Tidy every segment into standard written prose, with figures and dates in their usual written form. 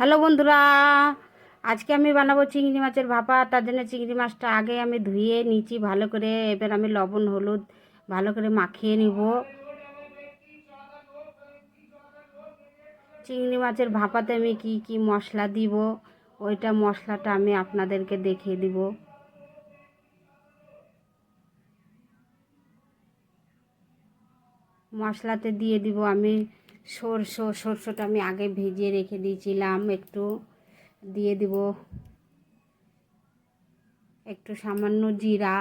Hello বন্ধুরা, আজকে আমি বানাবো চিংড়ি মাছের ভাপা। তার জন্য চিংড়ি মাছটা আগে আমি ধুয়ে নিচ্ছি ভালো করে। এবার আমি লবণ হলুদ ভালো করে মাখিয়ে নিব। চিংড়ি মাছের ভাপাতে আমি কি কি মশলা দিব, ওইটা মশলাটা আমি আপনাদেরকে দেখিয়ে দিব। মশলাতে দিয়ে দিব আমি সরষেটা আমি আগে ভিজিয়ে রেখে দিয়েছিলাম, একটু দিয়ে দিব। একটু সামান্য জিরা,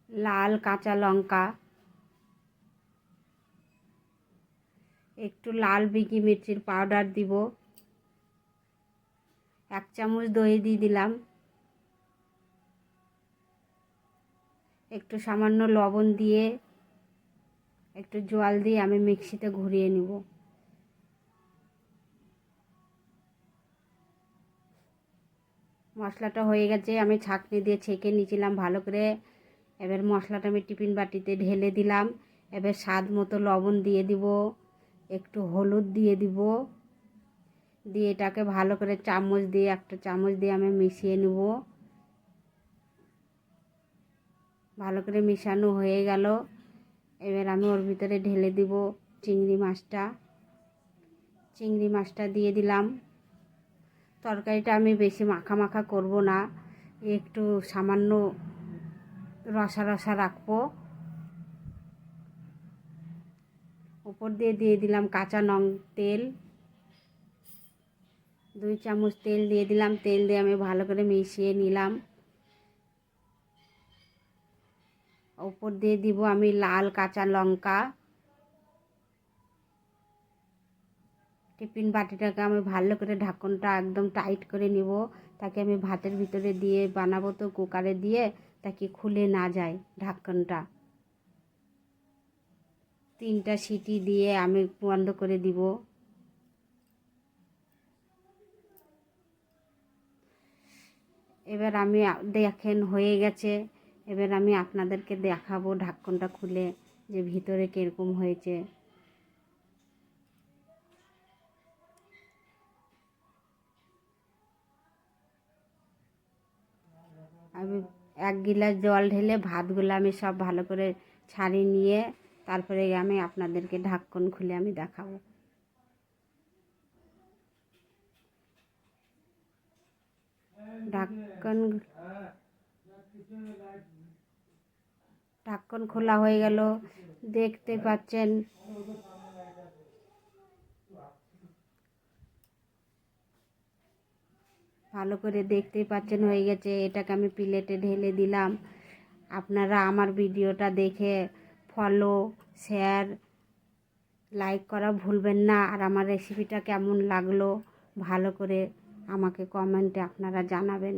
লাল কাঁচা লঙ্কা, একটু লাল বিগি মির্চির পাউডার দিব, 1 চামচ দই দিয়ে দিলাম, একটু সামান্য লবণ দিয়ে একটু জল দিয়ে আমি মিক্সিতে ঘুরিয়ে নিব। মশলাটা হয়ে গেছে, আমি ছাঁকনি দিয়ে ছেঁকে নিয়েছিলাম ভালো করে। এবার মশলাটা আমি টিফিন বাটিতে ঢেলে দিলাম। এবার স্বাদ মতো লবণ দিয়ে দিব, একটু হলুদ দিয়ে দিব, দিয়ে এটাকে ভালো করে একটা চামচ দিয়ে আমি মিশিয়ে নেব। ভালো করে মিশানো হয়ে গেল। এবার আমি ওর ভিতরে ঢেলে দিব চিংড়ি মাছটা দিয়ে দিলাম। তরকারিটা আমি বেশি মাখা মাখা করব না, একটু সামান্য রসা রসা রাখবো। উপর দিয়ে দিলাম কাঁচা তেল, 2 চামচ তেল দিয়ে দিলাম। তেল দিয়ে আমি ভালো করে মিশিয়ে নিলাম। উপর দিয়ে দিব আমি লাল কাঁচা লঙ্কা। টিফিন বাটিটাকে আমি ভালো করে ঢাকনটা একদম টাইট করে নিব, তাকে আমি ভাতের ভিতরে দিয়ে বানাবো তো কুকারে দিয়ে, তাকে খুলে না যায় ঢাকনটা। 3টা সিটি দিয়ে আমি বন্ধ করে দিব। এবার আমি দেখেন হয়ে গেছে। এবার আমি আপনাদেরকে দেখাবো ঢাকনটা খুলে যে ভিতরে কীরকম হয়েছে। আমি 1 গিলাস জল ঢেলে ভাতগুলো আমি সব ভালো করে ছাড়িয়ে নিয়ে তারপরে আমি আপনাদেরকে ঢাকন খুলে আমি দেখাবো। ঢাকন খোলা হয়ে গেল, দেখতে পাচ্ছেন। ভালো করে দেখতেই পাচ্ছেন হয়ে গেছে। এটাকে আমি প্লেটে ঢেলে দিলাম। আপনারা আমার ভিডিওটা দেখে ফলো, শেয়ার, লাইক করা ভুলবেন না। আর আমার রেসিপিটা কেমন লাগলো ভালো করে আমাকে কমেন্টে আপনারা জানাবেন।